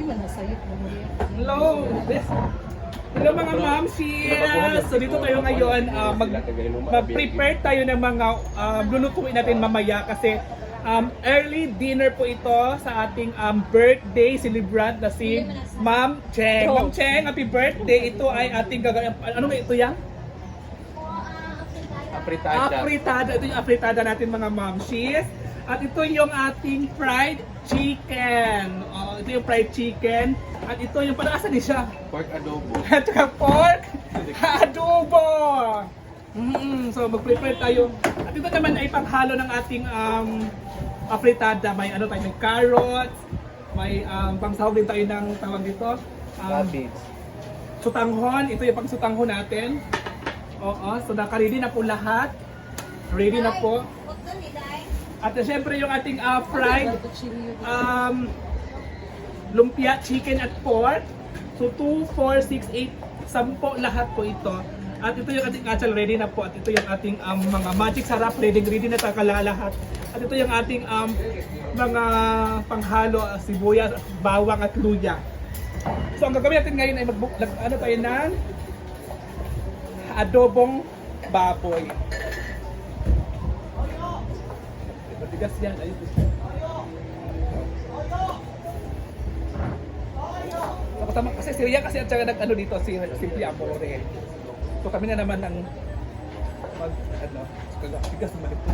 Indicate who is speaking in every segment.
Speaker 1: man nasayot mo mo yan.
Speaker 2: Hello! Hello mga mamsies! So dito tayo ngayon, mag-prepare tayo ng mga lulutuin natin mamaya kasi early dinner po ito sa ating birthday celebrant na si Ma'am Cheng. Ma'am Cheng, happy birthday! Ito ay ating gagawin. Ano nga ito yan?
Speaker 3: Apritada.
Speaker 2: Apritada. Ito yung apritada natin mga mamsies. At ito yung ating fried chicken. Ito yung fried chicken. At ito yung panaasa din siya.
Speaker 3: Pork adobo.
Speaker 2: At saka pork adobo. So mag-prepare tayo. At ito naman ay panghalo ng ating apritada. May ano tayo, may carrots. May pangsahog din tayo ng tawag dito.
Speaker 3: Cabbage.
Speaker 2: Sutanghon. Ito yung pangsutanghon natin. Oo. So naka-ready na po lahat. Ready na po. At syempre yung ating fried lumpia, chicken at pork. So 2, 4, 6, 8, 10 lahat po ito. At ito yung ating achal, ready na po. At ito yung ating mga magic sarap, ready na takala lahat. At ito yung ating mga panghalo, sibuyas, bawang at luya. So ang gagawin natin ngayon ay ano tayo ng adobong baboy. Matigas yan. Ayun. Tama, kasi Syria kasi at saka nag-ano dito si Simply Amore. So kami na naman ang tigas naman ito.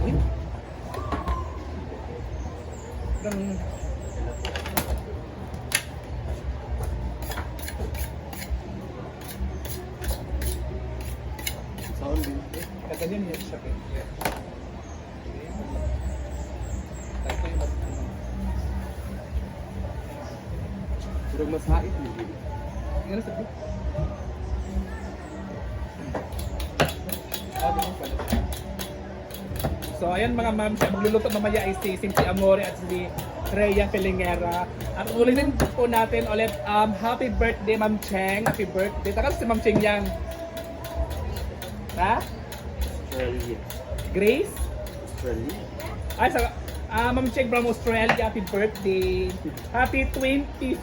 Speaker 3: Sound din.
Speaker 2: Kaganyan yan siya.
Speaker 3: Pero mas hait mo.
Speaker 2: Ano sabi? So ayan mga ma'am, siya magluluto mamaya ay si Simply Amore at si Rhea Pelingera. At ulitin po natin ulit, happy birthday Ma'am Cheng, happy birthday. Taka si Ma'am Cheng yang. Ha?
Speaker 3: Australia.
Speaker 2: Grace?
Speaker 3: Australia.
Speaker 2: Ay, sa Ma'am Cheng from Australia, happy birthday. Happy 25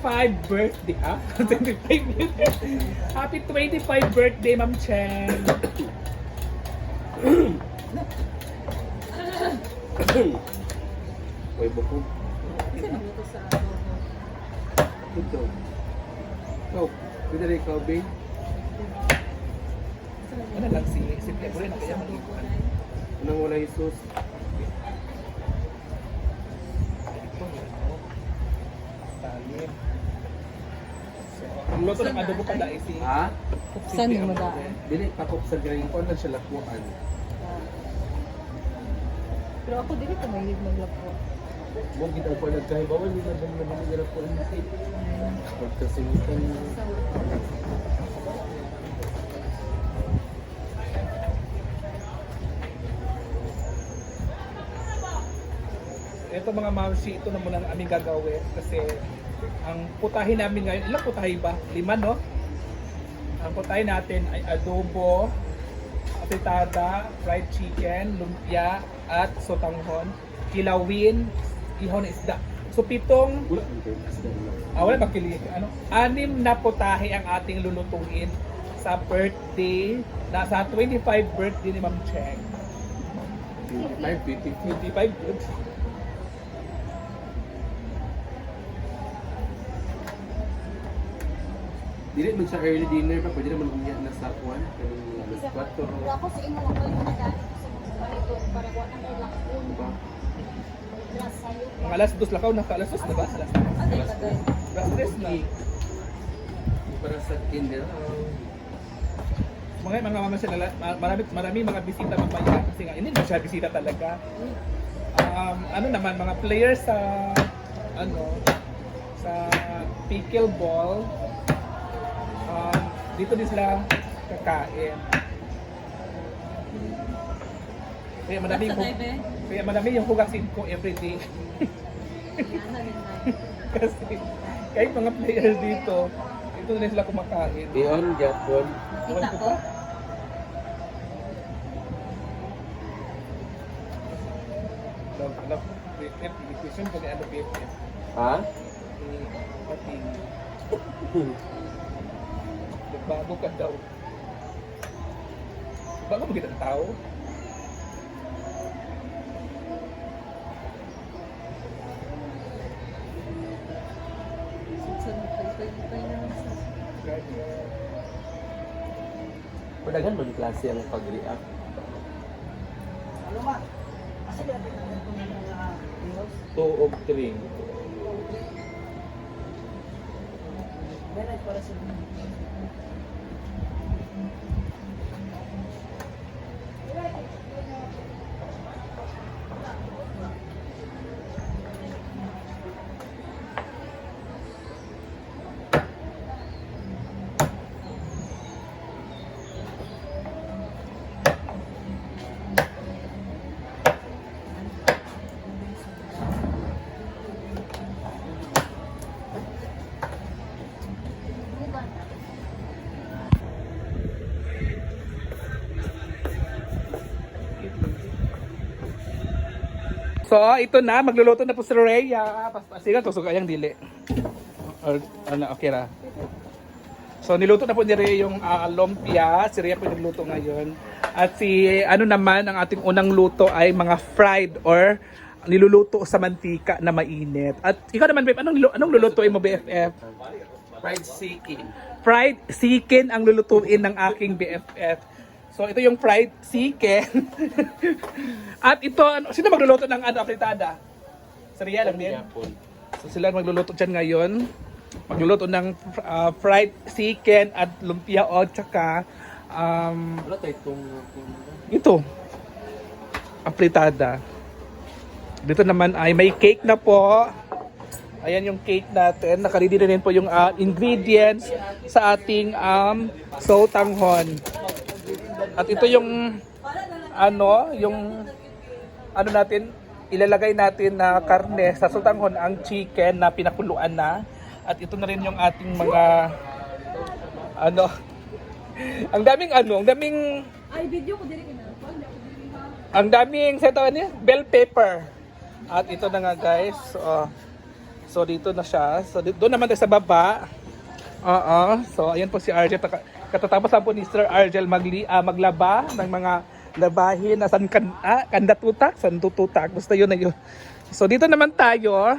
Speaker 2: birthday, ha? 25 Happy 25 birthday, Ma'am Cheng.
Speaker 3: Uy, bukog.
Speaker 1: Kasi magluto sa adobo.
Speaker 3: Ito. Ikaw. Pwede rin ikaw, babe.
Speaker 2: Ano lang si Simply Amore na kaya malikuan.
Speaker 3: Anong wala yung sauce?
Speaker 2: Talim. So, ang luto ng adobo pala ay si
Speaker 3: Ha?
Speaker 1: Saan yung madaan?
Speaker 3: Dili, pakop sa galing ko lang siya lakuan.
Speaker 1: Pero ako din ito may maglapo.
Speaker 3: Huwag kita ko nagkahay. Bawal nila ba naman nila lakuan mo? Pagkasimutan mo.
Speaker 2: ito mga mamsi, ito na muna ang aming gagawin kasi ang putahe namin ngayon, ilang putahe ba? 5, no? Ang putahe natin ay adobo, apritada, fried chicken, lumpia, at sotanghon, kilawin, ihaw na isda. So 7,
Speaker 3: Wala mo kayo.
Speaker 2: wala ba kili? 6 na putahe ang ating lulutuin sa birthday, sa 25 birthday ni Ma'am Cheng.
Speaker 3: 25,
Speaker 2: 25 good.
Speaker 3: Dili man sa early dinner pa, pwede naman umiyak na sa kuwan. Kanina alas 4.
Speaker 4: Ako sa imo ako yung nagdali sa palito para ko nang ilakon.
Speaker 3: Diba?
Speaker 4: Plus sayo.
Speaker 2: Ang alas 2 lakaw, alas 2 na ba? Alas 3 na.
Speaker 3: Para sa kinder.
Speaker 2: Mga mama sila, marami mga bisita mamaya kasi nga hindi na siya bisita talaga. Ano naman mga players sa sa pickleball. Dito din sila kakain. Kaya madami yung hugasin ko everyday. Kasi kahit mga players dito na sila kumakain.
Speaker 3: Dion, Japon.
Speaker 2: Ewan ko pa. Love, competition pag ano BFF.
Speaker 3: Ha?
Speaker 2: Pating. Nagbago ka daw. Bago mo kita tao?
Speaker 1: Pagpay na lang sa...
Speaker 3: Padagan mo yung klase ang pag-react.
Speaker 1: Ano ba? Kasi dati na ito ng mga heroes.
Speaker 3: 2 of 3.
Speaker 1: Ganit para sa
Speaker 2: So, ito na. Magluluto na po si Rhea. Paspasigan, tusok kayang dili. Or, ano, okay na. So, niluto na po ni Rhea yung lumpia. Si Rhea po yung nagluto ngayon. At si, ano naman, ang ating unang luto ay mga fried or niluluto sa mantika na mainit. At ikaw naman, babe, anong lulutuin mo, BFF?
Speaker 3: Fried chicken.
Speaker 2: Fried chicken ang lulutuin ng aking BFF. So, ito yung fried chicken. At ito, sino magluluto ng apritada? Si Rhea lang din.
Speaker 3: Yapon.
Speaker 2: So, sila magluluto dyan ngayon. Magluluto ng fried chicken at lumpia o tsaka
Speaker 3: Wala tayo itong...
Speaker 2: ito, apritada. Dito naman ay may cake na po. Ayan yung cake natin. Nakaready na rin po yung ingredients sa ating sotanghon. At ito yung ano natin, ilalagay natin na karne sa sotanghon, ang chicken na pinakuluan na. At ito na rin yung ating mga ang daming
Speaker 1: ay, video ko diri kina.
Speaker 2: ang daming sa tawag niya, bell pepper. At ito na nga guys. So dito na siya. So doon naman tayo sa baba. So ayan po si Argel. Katatapos lang po ni Sir Argel maglaba ng mga labahin na kandatutak, sandututak. Basta yun na yun. So dito naman tayo.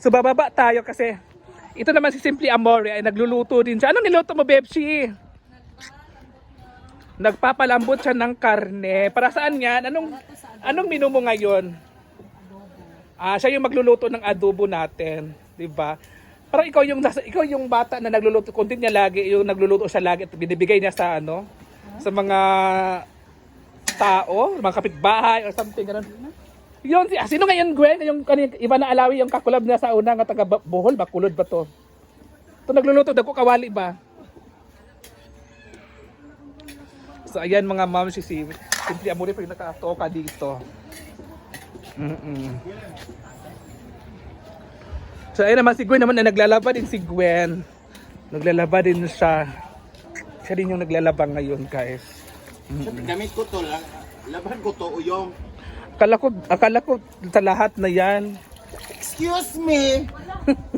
Speaker 2: So bababa tayo kasi ito naman si Simply Amore ay nagluluto din siya. Anong niluto mo, Bebshi? Nagpapalambot siya ng karne. Para saan yan? Anong menu mo ngayon? Siya yung magluluto ng adobo natin, 'di ba? Parang ikaw yung bata na nagluluto, content niya lagi, yung nagluluto siya lagi at binibigay niya sa sa mga tao, mga kapitbahay or something ganun. Yun, sino ngayon, Gwen? Yung iba na alawi yung kakulab na sa una nga taga Bohol, Bakulod ba to? Ito nagluluto, dagko kawali ba? So ayan mga ma'am, si Simply Amore pa yung nakatoka dito. So ayun naman si Gwen naman na naglalaba din si Gwen. Naglalaba din siya. Siya din yung naglalaba ngayon, guys.
Speaker 3: Gamit ko to lang. Laban ko to uyong.
Speaker 2: Akala ko sa lahat na yan.
Speaker 3: Excuse me.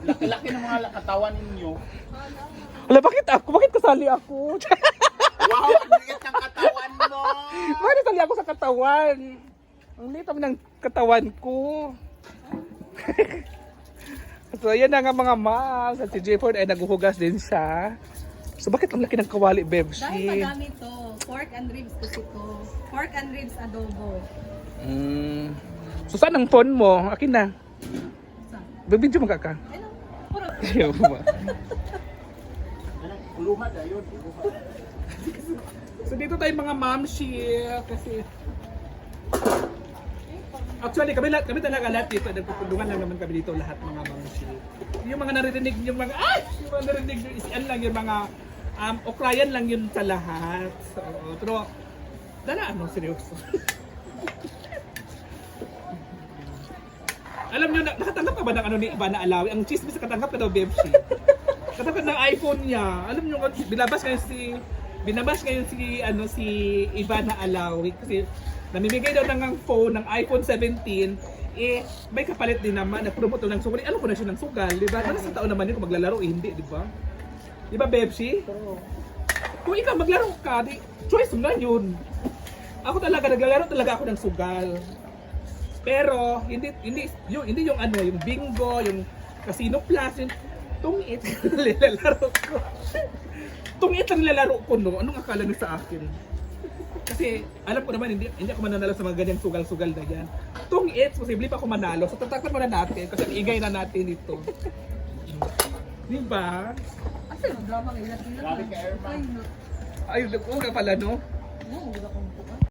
Speaker 3: Laki-laki ng mga katawan ninyo.
Speaker 2: Wala, bakit ako? Bakit kasali ako?
Speaker 3: Wow, ang liit ng katawan mo.
Speaker 2: Bakit kasali ako sa katawan? Ang liit ng katawan ko. So yan na nga mga ma'am. At si Jayford ay naguhugas din siya. So bakit ang laki ng kawali,
Speaker 1: Dahil
Speaker 2: Bebshi?
Speaker 1: madami to. Pork and ribs kasi to. Pork and ribs adobo.
Speaker 2: So saan ang phone mo? Akin na.
Speaker 1: Saan?
Speaker 2: Bibidyo mo ka.
Speaker 1: Ano? Puro.
Speaker 2: Ayaw ba?
Speaker 3: Lumad ayun.
Speaker 2: So dito tayo mga mamshi kasi actually kami talaga lahat dito nagpupulungan lang naman kami dito lahat mga mamshi. Yung mga naririnig yung mga narinig yung isian lang yung mga okrayan lang yun sa lahat. So, pero dala seryoso. Alam niyo nakatanggap ka ba ng ni Ivana Alawi? Ang chismis nakatanggap ka daw, Bebshi. Katanggap ng iPhone niya. Alam niyo binabas ngayon si Ivana Alawi kasi namimigay daw ng phone ng iPhone 17, eh, may kapalit din naman, nag-promote daw ng sugal. Alam ko na siya ng sugal, di ba? Ano sa taon naman yun kung maglalaro, eh, hindi, di ba? Di ba, Bebshi?
Speaker 1: Pero,
Speaker 2: Kung ikaw maglaro ka, di, choice mo na yun. Ako talaga, naglalaro talaga ako ng sugal. Pero, hindi yung ano, yung bingo, yung casino plus, yung tungit, nilalaro ko. Tungit ang nilalaro ko, no? Anong akala niyo sa akin? Kasi, alam ko naman, hindi ako mananalo sa mga ganyang sugal-sugal na yan. Tungit, posible pa ako manalo. So, tatakpan muna natin, kasi igay na natin ito. Di ba?
Speaker 1: asa yung drama ngayon?
Speaker 3: Grabe ka, Irma.
Speaker 2: Ayun, nag-uga pala, no?
Speaker 1: Oo, hindi ako